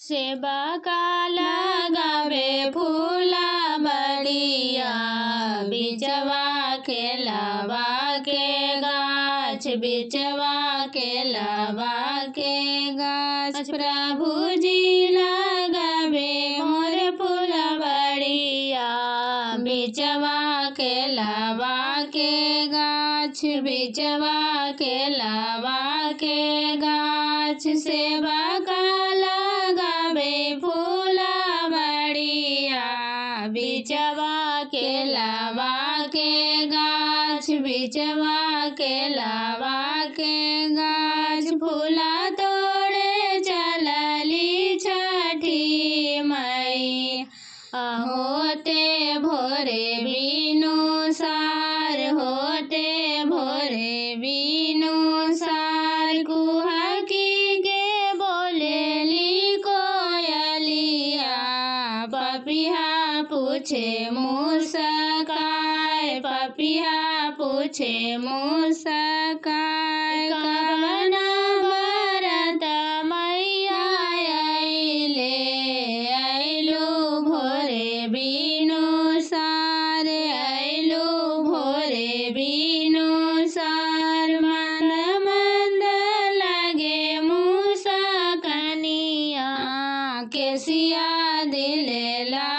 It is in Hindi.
सेबा का लगावे फूला बड़िया, बिचवा के लावा के गाछ, बिचवा के लावा के गाछ। प्रभु जी लगावे मोर फूला बड़िया, बिचवा के लावा के गाछ, बिचवा के लावा के गाछ। सेवा का लगावे फूला बड़िया, बिचवा के लावा के गाछ, बिचवा के लावा के गाछ। फूला तोड़े चलली छठी मई, होते भोरे बिनु सार, होते भोरे बिनु सार। कुहकी के बोलेली कोयलिया, पपिहा पूछे मुस्काय, पपिहा पूछे मुस्काय। कवना बरत मैया अइले, अइलू भोरे बिनु सार, अइलू भोरे बिनु सार। मन मंद लगे मुस्कनिया, केसिया दिले ला